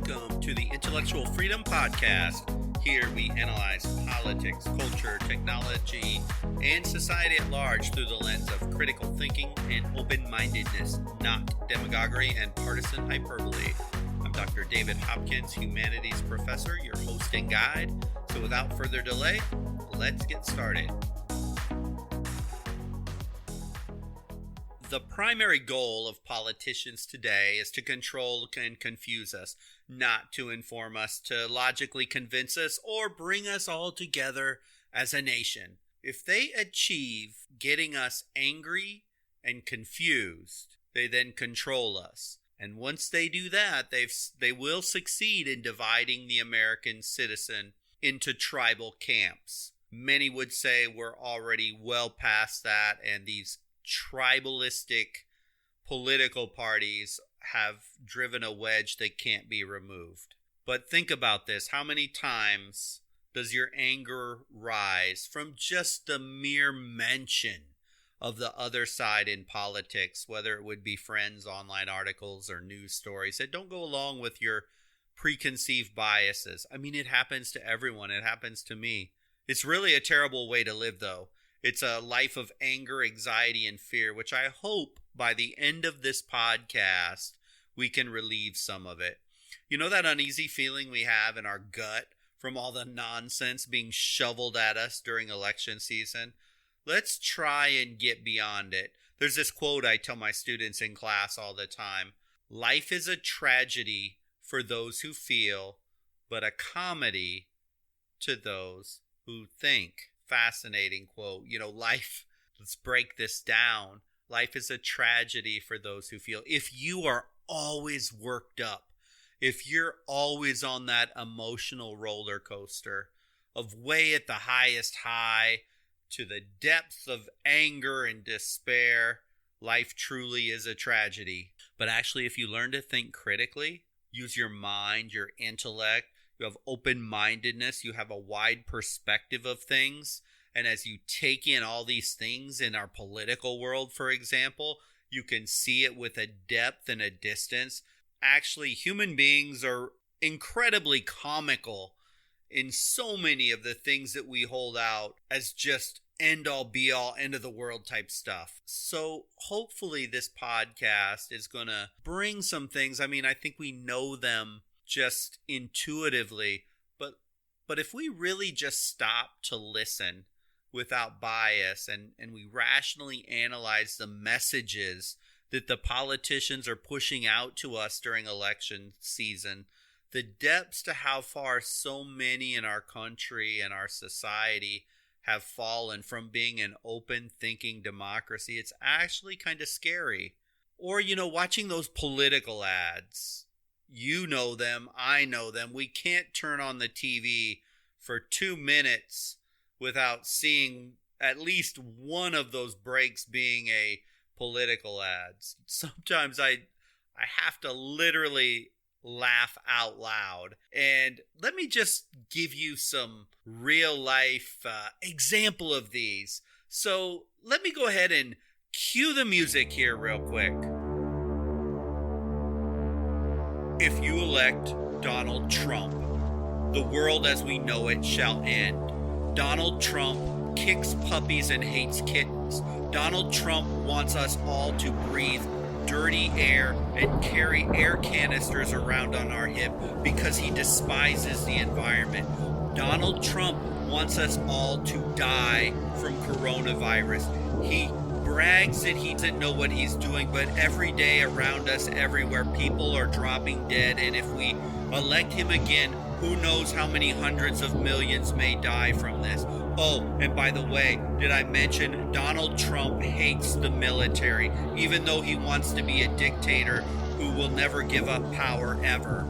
Welcome to the Intellectual Freedom Podcast. Here we analyze politics, culture, technology, and society at large through the lens of critical thinking and open-mindedness, not demagoguery and partisan hyperbole. I'm Dr. David Hopkins, humanities professor, your host and guide. So without further delay, let's get started. The primary goal of politicians today is to control and confuse us, not to inform us, to logically convince us, or bring us all together as a nation. If they achieve getting us angry and confused, they then control us. And once they do that, they will succeed in dividing the American citizen into tribal camps. Many would say we're already well past that, and these tribalistic political parties have driven a wedge that can't be removed. But think about this. How many times does your anger rise from just the mere mention of the other side in politics, whether it would be friends, online articles, or news stories that don't go along with your preconceived biases? I mean, it happens to everyone. It happens to me. It's really a terrible way to live, though. It's a life of anger, anxiety, and fear, which I hope by the end of this podcast, we can relieve some of it. You know that uneasy feeling we have in our gut from all the nonsense being shoveled at us during election season? Let's try and get beyond it. There's this quote I tell my students in class all the time. Life is a tragedy for those who feel, but a comedy to those who think. Fascinating quote. Life, let's break this down. Life is a tragedy for those who feel. If you are always worked up, if you're always on that emotional roller coaster of way at the highest high to the depths of anger and despair, life truly is a tragedy. But actually, if you learn to think critically, use your mind, your intellect, you have open-mindedness, you have a wide perspective of things, and as you take in all these things in our political world, for example, you can see it with a depth and a distance. Actually, human beings are incredibly comical in so many of the things that we hold out as just end-all, be-all, end-of-the-world type stuff. So hopefully this podcast is going to bring some things. I mean, I think we know them just intuitively, but if we really just stop to listen without bias and we rationally analyze the messages that the politicians are pushing out to us during election season, the depths to how far so many in our country and our society have fallen from being an open thinking democracy, it's actually kind of scary. Or, watching those political ads. You know them, I know them. We can't turn on the TV for 2 minutes without seeing at least one of those breaks being a political ads. Sometimes I have to literally laugh out loud. And let me just give you some real life example of these. So let me go ahead and cue the music here real quick. If you elect Donald Trump, the world as we know it shall end. Donald Trump kicks puppies and hates kittens. Donald Trump wants us all to breathe dirty air and carry air canisters around on our hip because he despises the environment. Donald Trump wants us all to die from coronavirus. He brags that he doesn't know what he's doing, but every day around us, everywhere, people are dropping dead. And if we elect him again, who knows how many hundreds of millions may die from this. Oh, and by the way, did I mention Donald Trump hates the military, even though he wants to be a dictator who will never give up power ever.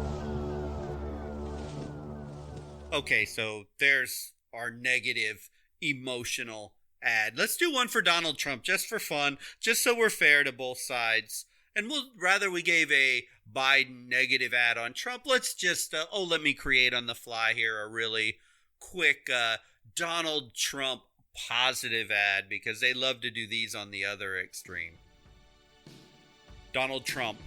Okay, so there's our negative emotional ad. Let's do one for Donald Trump just for fun, just so we're fair to both sides. And rather we gave a Biden negative ad on Trump, let's just, let me create on the fly here a really quick Donald Trump positive ad, because they love to do these on the other extreme. Donald Trump,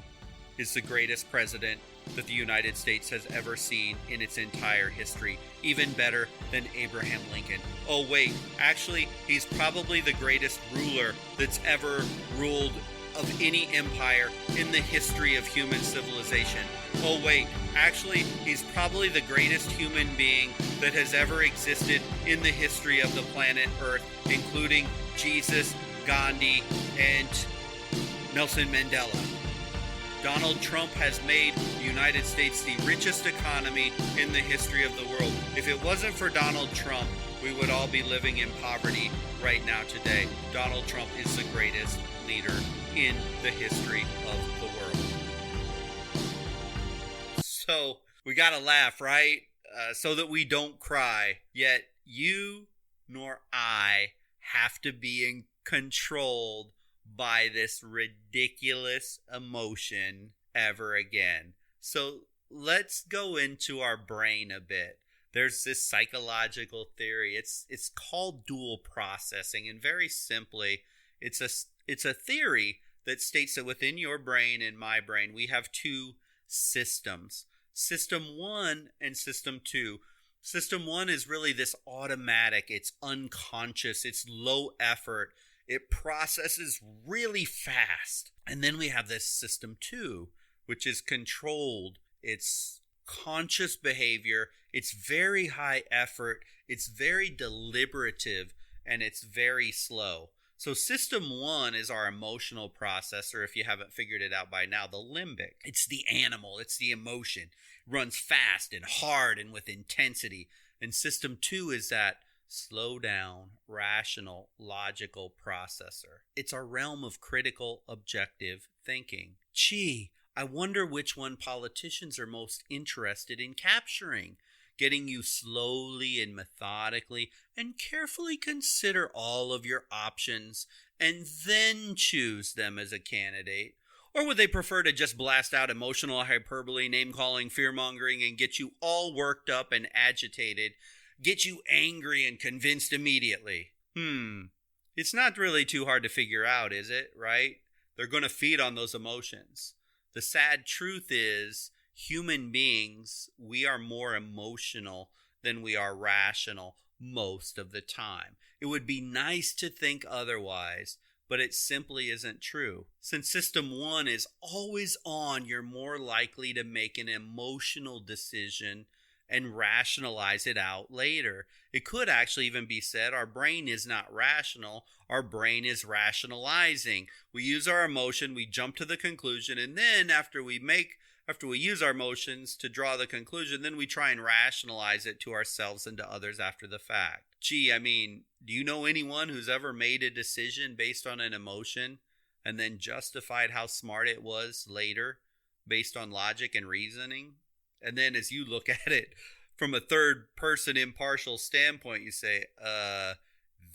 is the greatest president that the United States has ever seen in its entire history, even better than Abraham Lincoln. Oh wait, actually, he's probably the greatest ruler that's ever ruled of any empire in the history of human civilization. Oh wait, actually, he's probably the greatest human being that has ever existed in the history of the planet Earth, including Jesus, Gandhi, and Nelson Mandela. Donald Trump has made the United States the richest economy in the history of the world. If it wasn't for Donald Trump, we would all be living in poverty right now today. Donald Trump is the greatest leader in the history of the world. So we gotta laugh, right? So that we don't cry. Yet you nor I have to be controlled by this ridiculous emotion ever again. So let's go into our brain a bit. There's this psychological theory. It's called dual processing, and very simply, it's a theory that states that within your brain and my brain, we have two systems. System 1 and System 2. System 1 is really this automatic, it's unconscious, it's low effort, it processes really fast. And then we have this System 2, which is controlled, it's conscious behavior, it's very high effort, it's very deliberative, and it's very slow. So System 1 is our emotional processor, if you haven't figured it out by now, the limbic. It's the animal, it's the emotion. It runs fast and hard and with intensity. And System 2 is that slow down, rational, logical processor. It's our realm of critical, objective thinking. Gee, I wonder which one politicians are most interested in capturing. Getting you slowly and methodically and carefully consider all of your options and then choose them as a candidate? Or would they prefer to just blast out emotional hyperbole, name-calling, fear-mongering, and get you all worked up and agitated, get you angry and convinced immediately? It's not really too hard to figure out, is it, right? They're going to feed on those emotions. The sad truth is, human beings, we are more emotional than we are rational most of the time. It would be nice to think otherwise, but it simply isn't true. Since System 1 is always on, you're more likely to make an emotional decision and rationalize it out later. It could actually even be said our brain is not rational, our brain is rationalizing. We use our emotion, we jump to the conclusion, and then after we use our emotions to draw the conclusion, then we try and rationalize it to ourselves and to others after the fact. Gee, I mean, do you know anyone who's ever made a decision based on an emotion and then justified how smart it was later based on logic and reasoning? And then as you look at it from a third-person impartial standpoint, you say,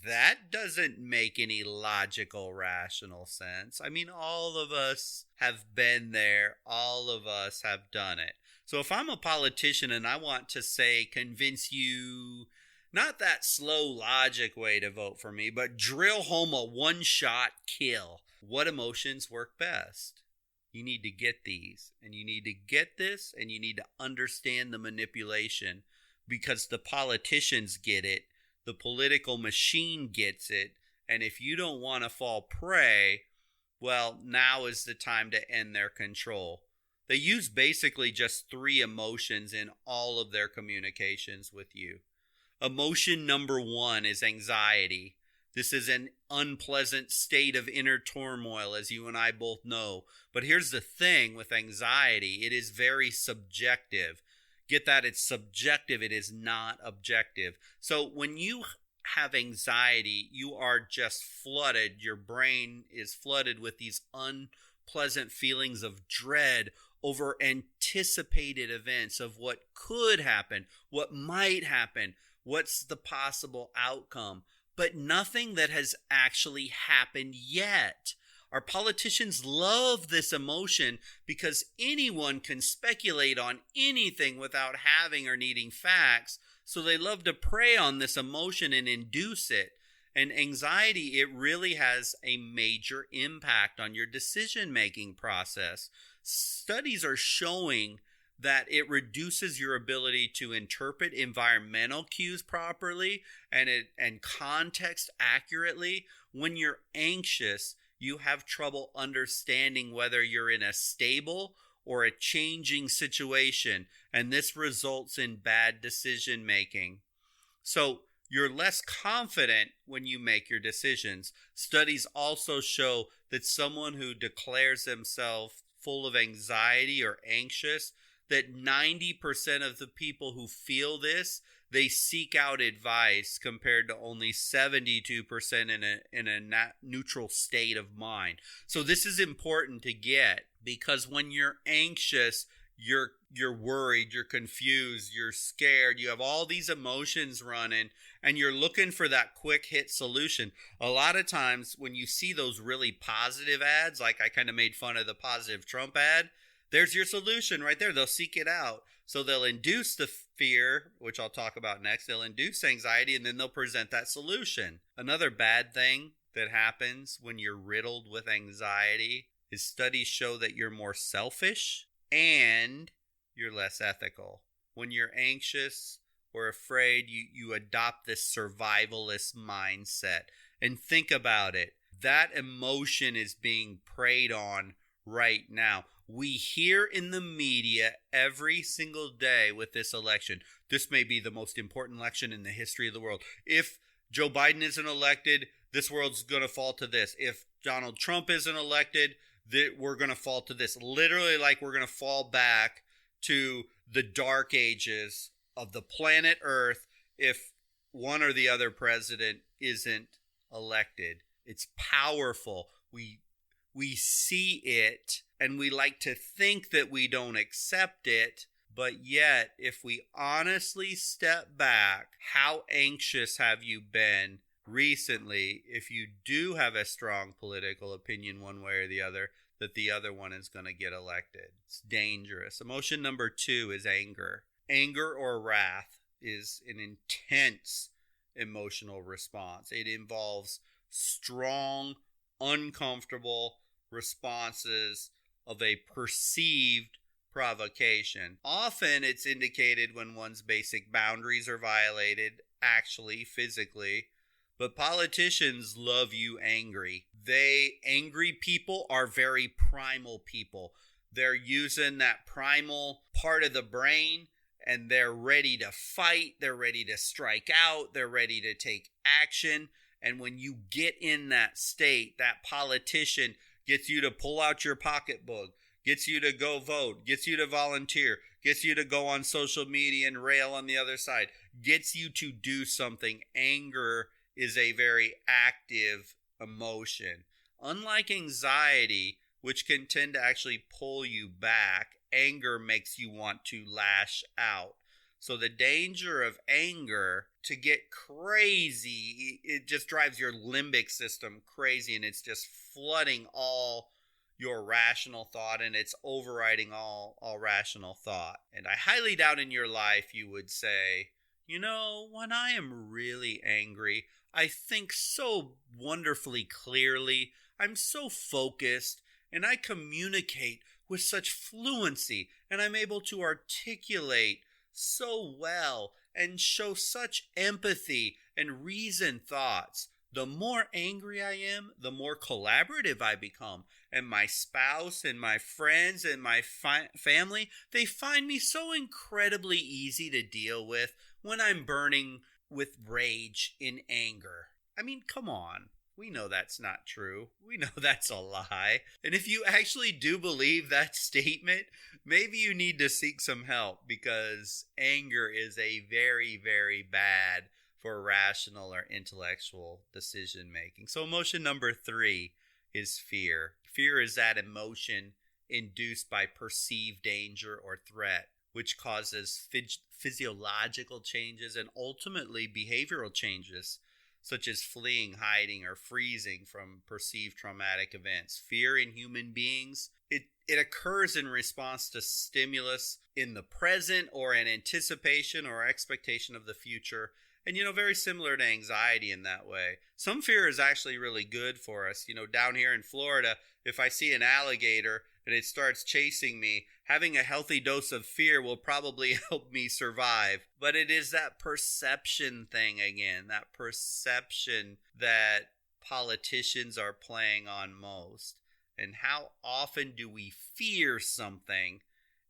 that doesn't make any logical, rational sense. I mean, all of us have been there. All of us have done it. So if I'm a politician and I want to say, convince you, not that slow logic way to vote for me, but drill home a one-shot kill, what emotions work best? You need to get these, and you need to get this, and you need to understand the manipulation, because the politicians get it. The political machine gets it, and if you don't want to fall prey, well, now is the time to end their control. They use basically just 3 emotions in all of their communications with you. Emotion number 1 is anxiety. This is an unpleasant state of inner turmoil, as you and I both know. But here's the thing with anxiety, it is very subjective. Get that? It's subjective. It is not objective. So when you have anxiety, you are just flooded. Your brain is flooded with these unpleasant feelings of dread over anticipated events of what could happen, what might happen, what's the possible outcome, but nothing that has actually happened yet. Our politicians love this emotion because anyone can speculate on anything without having or needing facts. So they love to prey on this emotion and induce it. And anxiety, it really has a major impact on your decision-making process. Studies are showing that it reduces your ability to interpret environmental cues properly and context accurately. When you're anxious, you have trouble understanding whether you're in a stable or a changing situation, and this results in bad decision making. So you're less confident when you make your decisions. Studies also show that someone who declares themselves full of anxiety or anxious, that 90% of the people who feel this, they seek out advice, compared to only 72% in a neutral state of mind. So this is important to get, because when you're anxious, you're worried, you're confused, you're scared, you have all these emotions running, and you're looking for that quick hit solution. A lot of times when you see those really positive ads, like I kind of made fun of the positive Trump ad, there's your solution right there. They'll seek it out. So they'll induce the fear, which I'll talk about next. They'll induce anxiety, and then they'll present that solution. Another bad thing that happens when you're riddled with anxiety is studies show that you're more selfish and you're less ethical. When you're anxious or afraid, you adopt this survivalist mindset. And think about it. That emotion is being preyed on right now. We hear in the media every single day with this election, this may be the most important election in the history of the world. If Joe Biden isn't elected, this world's going to fall to this. If Donald Trump isn't elected, we're going to fall to this. Literally, like we're going to fall back to the dark ages of the planet Earth if one or the other president isn't elected. It's powerful. We see it, and we like to think that we don't accept it, but yet, if we honestly step back, how anxious have you been recently if you do have a strong political opinion one way or the other, that the other one is going to get elected? It's dangerous. Emotion number 2 is anger. Anger or wrath is an intense emotional response. It involves strong, uncomfortable responses of a perceived provocation. Often it's indicated when one's basic boundaries are violated, actually, physically. But politicians love you angry. Angry people are very primal people. They're using that primal part of the brain, and they're ready to fight. They're ready to strike out. They're ready to take action. And when you get in that state, that politician gets you to pull out your pocketbook, gets you to go vote, gets you to volunteer, gets you to go on social media and rail on the other side, gets you to do something. Anger is a very active emotion. Unlike anxiety, which can tend to actually pull you back, anger makes you want to lash out. So the danger of anger to get crazy, it just drives your limbic system crazy, and it's just flooding all your rational thought, and it's overriding all rational thought. And I highly doubt in your life you would say, when I am really angry, I think so wonderfully clearly, I'm so focused, and I communicate with such fluency, and I'm able to articulate so well and show such empathy and reasoned thoughts. The more angry I am, the more collaborative I become. And my spouse and my friends and my family, they find me so incredibly easy to deal with when I'm burning with rage in anger. I mean, come on. We know that's not true. We know that's a lie. And if you actually do believe that statement, maybe you need to seek some help, because anger is a very, very bad for rational or intellectual decision making. So emotion number 3 is fear. Fear is that emotion induced by perceived danger or threat, which causes physiological changes and ultimately behavioral changes, such as fleeing, hiding, or freezing from perceived traumatic events. Fear in human beings, it occurs in response to stimulus in the present or in anticipation or expectation of the future. And, very similar to anxiety in that way. Some fear is actually really good for us. Down here in Florida, if I see an alligator and it starts chasing me, having a healthy dose of fear will probably help me survive. But it is that perception thing again, that perception that politicians are playing on most. And how often do we fear something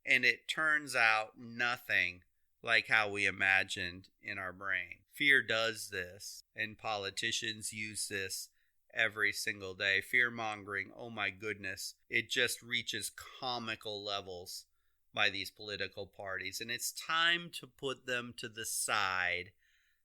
and it turns out nothing like how we imagined in our brain? Fear does this, and politicians use this every single day. Fear mongering, oh my goodness, it just reaches comical levels by these political parties. And it's time to put them to the side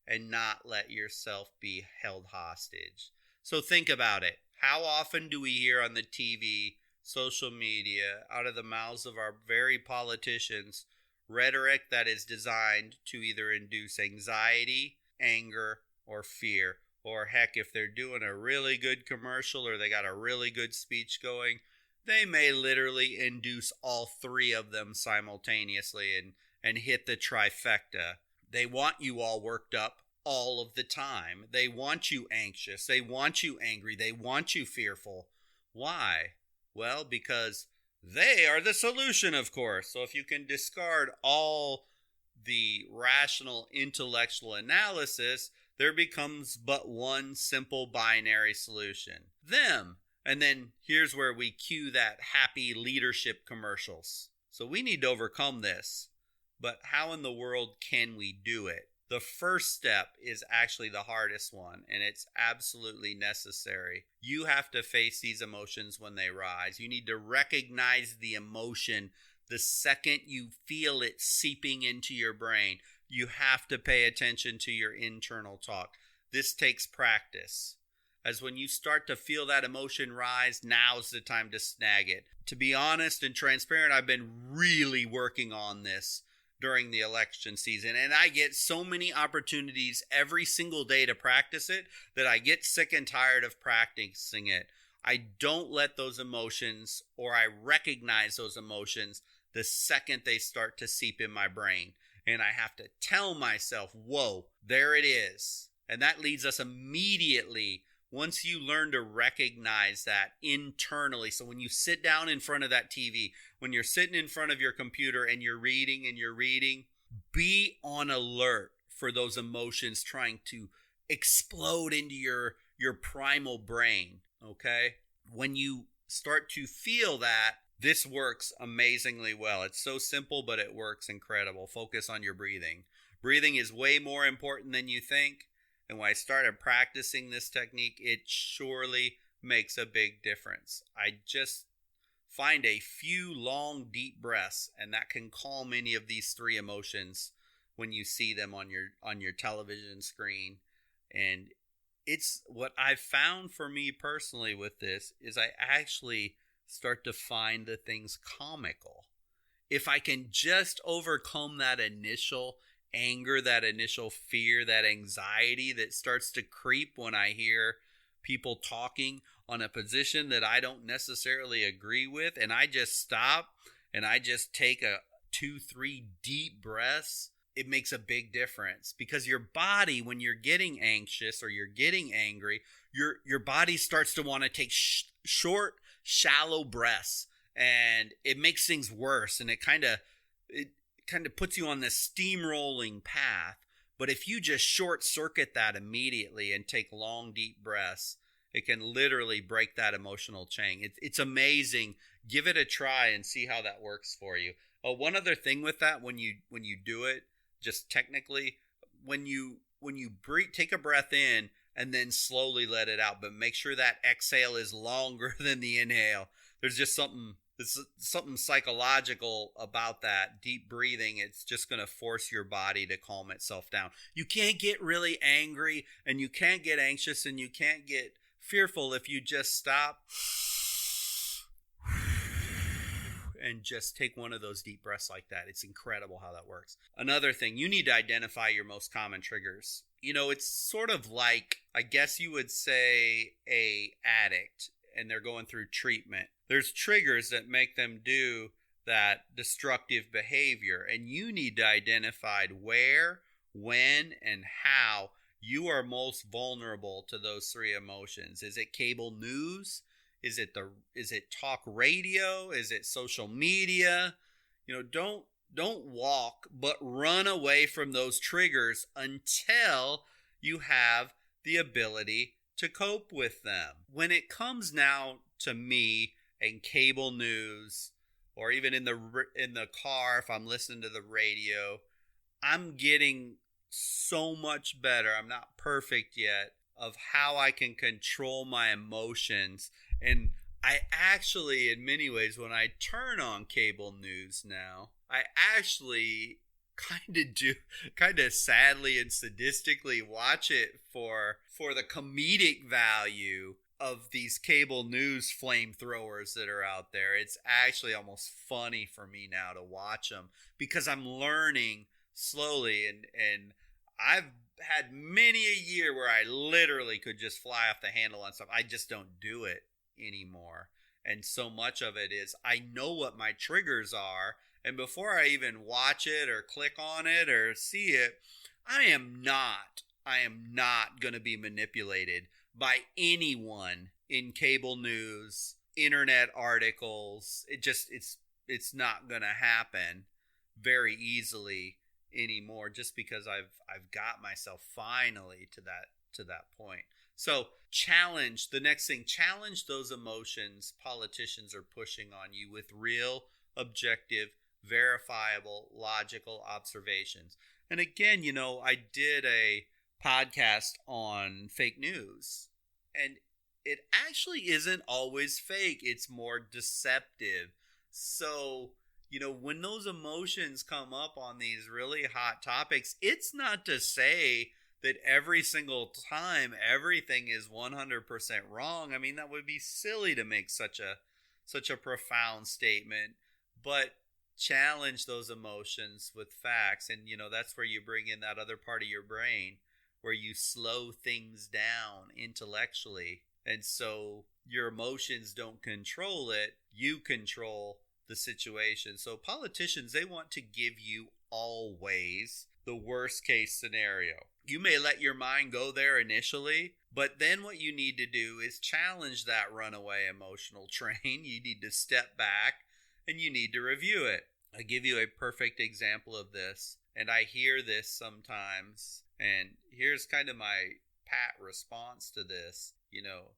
and not let yourself be held hostage. So think about it. How often do we hear on the TV, social media, out of the mouths of our very politicians, rhetoric that is designed to either induce anxiety, anger, or fear? Or heck, if they're doing a really good commercial or they got a really good speech going, they may literally induce all three of them simultaneously and hit the trifecta. They want you all worked up all of the time. They want you anxious. They want you angry. They want you fearful. Why? Well, because they are the solution, of course. So if you can discard all the rational intellectual analysis, there becomes but one simple binary solution: them. And then here's where we cue that happy leadership commercials. So we need to overcome this. But how in the world can we do it? The first step is actually the hardest one, and it's absolutely necessary. You have to face these emotions when they rise. You need to recognize the emotion the second you feel it seeping into your brain. You have to pay attention to your internal talk. This takes practice. As when you start to feel that emotion rise, now's the time to snag it. To be honest and transparent, I've been really working on this during the election season, and I get so many opportunities every single day to practice it that I get sick and tired of practicing it. I don't let those emotions, or I recognize those emotions the second they start to seep in my brain. And I have to tell myself, whoa, there it is. And that leads us immediately, once you learn to recognize that internally. So when you sit down in front of that TV, when you're sitting in front of your computer and you're reading, be on alert for those emotions trying to explode into your primal brain, okay? When you start to feel that, this works amazingly well. It's so simple, but it works incredible. Focus on your breathing. Breathing is way more important than you think. And when I started practicing this technique, it surely makes a big difference. I just find a few long, deep breaths, and that can calm any of these three emotions when you see them on your television screen. And it's what I've found for me personally with this is I actually start to find the things comical. If I can just overcome that initial anger, that initial fear, that anxiety that starts to creep when I hear people talking on a position that I don't necessarily agree with, and I just stop and I just take a 2-3 deep breaths, it makes a big difference. Because your body, when you're getting anxious or you're getting angry, your body starts to want to take short, shallow breaths, and it makes things worse, and it kind of puts you on this steamrolling path. But if you just short circuit that immediately and take long, deep breaths, it can literally break that emotional chain. It's amazing. Give it a try and see how that works for you. One other thing with that, when you do it, just technically, when you breathe, take a breath in and then slowly let it out, but make sure that exhale is longer than the inhale. There's just something psychological about that deep breathing. It's just going to force your body to calm itself down. You can't get really angry, and you can't get anxious, and you can't get fearful if you just stop and just take one of those deep breaths like that. It's incredible how that works. Another thing, you need to identify your most common triggers. It's sort of like, I guess you would say, a addict, and they're going through treatment. There's triggers that make them do that destructive behavior, and you need to identify where, when, and how you are most vulnerable to those three emotions. Is it cable news? Is it talk radio? Is it social media? Don't walk, but run away from those triggers until you have the ability to cope with them. When it comes now to me and cable news, or even in the car if I'm listening to the radio, I'm getting so much better. I'm not perfect yet of how I can control my emotions. And I actually, in many ways, when I turn on cable news now, I actually kind of sadly and sadistically watch it for the comedic value of these cable news flamethrowers that are out there. It's actually almost funny for me now to watch them because I'm learning slowly, and I've had many a year where I literally could just fly off the handle on stuff. I just don't do it anymore. And so much of it is I know what my triggers are, and before I even watch it or click on it or see it, I am not going to be manipulated by anyone in cable news, internet articles. It's not going to happen very easily anymore, just because I've got myself finally to that point. So challenge those emotions politicians are pushing on you with real, objective, verifiable, logical observations. And again, I did a podcast on fake news, and it actually isn't always fake. It's more deceptive. So, when those emotions come up on these really hot topics, it's not to say that every single time everything is 100% wrong. I mean, that would be silly to make such a profound statement, but challenge those emotions with facts. And that's where you bring in that other part of your brain where you slow things down intellectually, and so your emotions don't control it, you control the situation. So politicians, they want to give you always the worst case scenario. You may let your mind go there initially, but then what you need to do is challenge that runaway emotional train. You need to step back and you need to review it. I give you a perfect example of this, and I hear this sometimes, and here's kind of my pat response to this.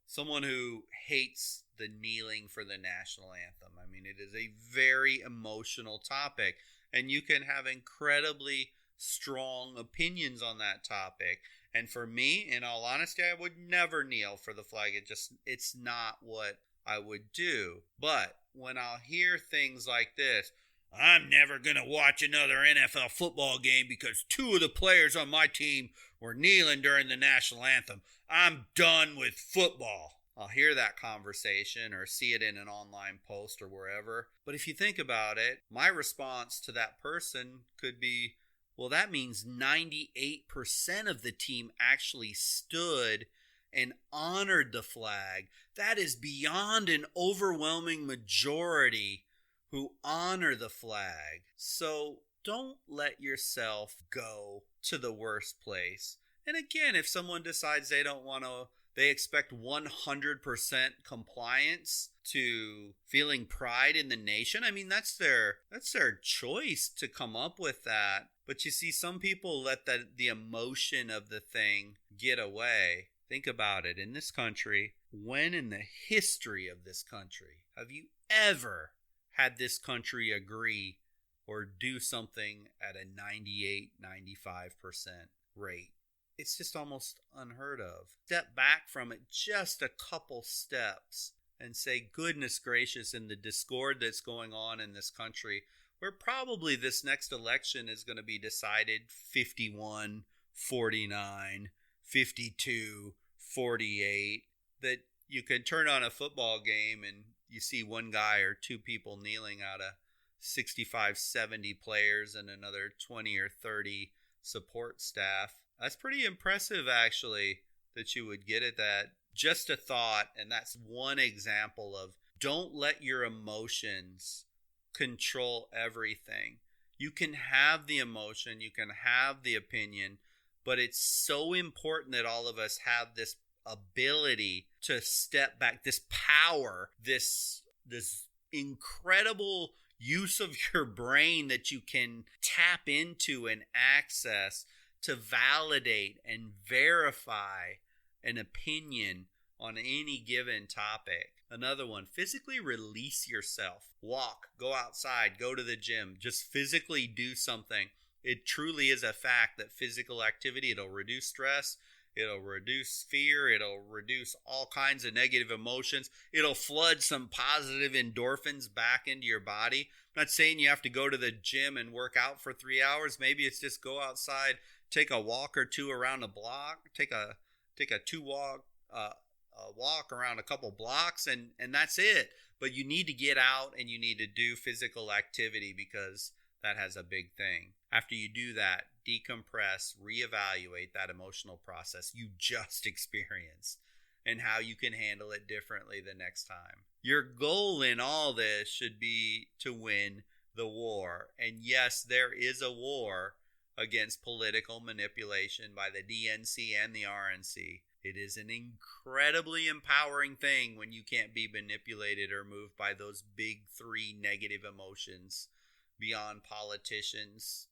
Someone who hates the kneeling for the national anthem. I mean, it is a very emotional topic, and you can have incredibly strong opinions on that topic. And for me, in all honesty, I would never kneel for the flag. It's not what I would do. But when I'll hear things like this, I'm never going to watch another NFL football game because 2 of the players on my team were kneeling during the national anthem. I'm done with football. I'll hear that conversation or see it in an online post or wherever. But if you think about it, my response to that person could be, well, that means 98% of the team actually stood and honored the flag. That is beyond an overwhelming majority who honor the flag. So don't let yourself go to the worst place. And again, if someone decides they expect 100% compliance to feeling pride in the nation, I mean, that's their choice to come up with that. But you see, some people let the emotion of the thing get away. Think about it. In this country, when in the history of this country have you ever had this country agree or do something at a 98, 95% rate? It's just almost unheard of. Step back from it just a couple steps and say, goodness gracious, in the discord that's going on in this country, where probably this next election is going to be decided 51, 49, 52, 48, that you can turn on a football game and you see one guy or 2 people kneeling out of 65, 70 players and another 20 or 30 support staff. That's pretty impressive, actually, that you would get at that. Just a thought, and that's one example of don't let your emotions control everything. You can have the emotion, you can have the opinion, but it's so important that all of us have this ability to step back, this power, this incredible use of your brain that you can tap into and access to validate and verify an opinion on any given topic. Another one, physically release yourself. Walk, go outside, go to the gym, just physically do something. It truly is a fact that physical activity, it'll reduce stress, it'll reduce fear, it'll reduce all kinds of negative emotions. It'll flood some positive endorphins back into your body. I'm not saying you have to go to the gym and work out for 3 hours. Maybe it's just go outside, take a walk or two around the block, take a walk around a couple blocks, and that's it. But you need to get out and you need to do physical activity because that has a big thing. After you do that, decompress, reevaluate that emotional process you just experienced and how you can handle it differently the next time. Your goal in all this should be to win the war. And yes, there is a war against political manipulation by the DNC and the RNC. It is an incredibly empowering thing when you can't be manipulated or moved by those big three negative emotions beyond politicians.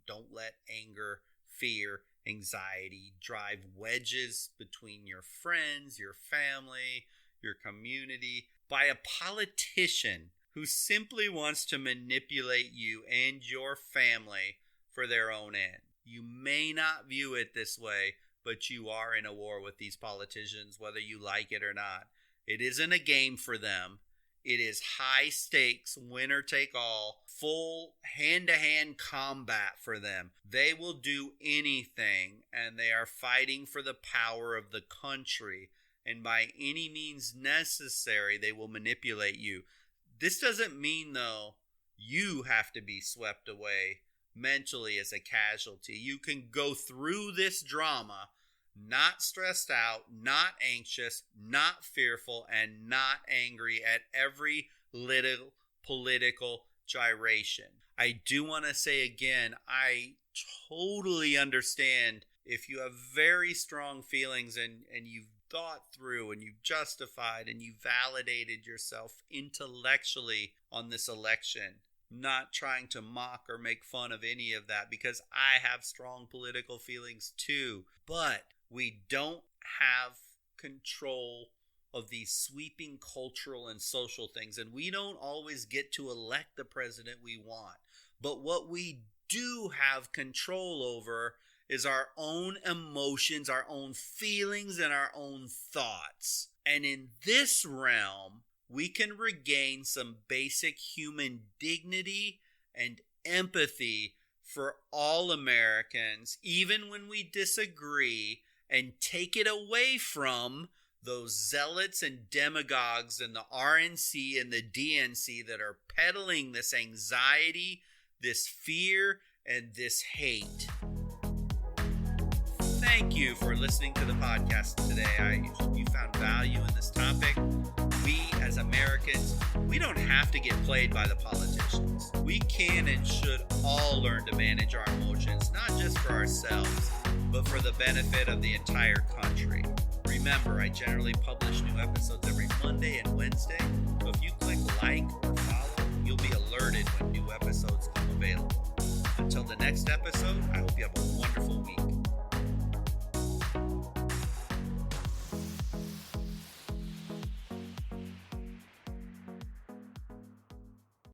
Don't let anger, fear, anxiety drive wedges between your friends, your family, your community by a politician who simply wants to manipulate you and your family for their own end. You may not view it this way, but you are in a war with these politicians, whether you like it or not. It isn't a game for them. It is high stakes, winner take all, full hand-to-hand combat for them. They will do anything, and they are fighting for the power of the country. And by any means necessary, they will manipulate you. This doesn't mean, though, you have to be swept away mentally as a casualty. You can go through this drama not stressed out, not anxious, not fearful, and not angry at every little political gyration. I do want to say again, I totally understand if you have very strong feelings and you've thought through and you've justified and you validated yourself intellectually on this election. Not trying to mock or make fun of any of that because I have strong political feelings too. But we don't have control of these sweeping cultural and social things, and we don't always get to elect the president we want. But what we do have control over is our own emotions, our own feelings, and our own thoughts. And in this realm, we can regain some basic human dignity and empathy for all Americans, even when we disagree, and take it away from those zealots and demagogues in the RNC and the DNC that are peddling this anxiety, this fear, and this hate. Thank you for listening to the podcast today. I hope you found value in this topic. We, as Americans, we don't have to get played by the politicians. We can and should all learn to manage our emotions, not just for ourselves, but for the benefit of the entire country. Remember, I generally publish new episodes every Monday and Wednesday, so if you click like or follow, you'll be alerted when new episodes come available. Until the next episode, I hope you have a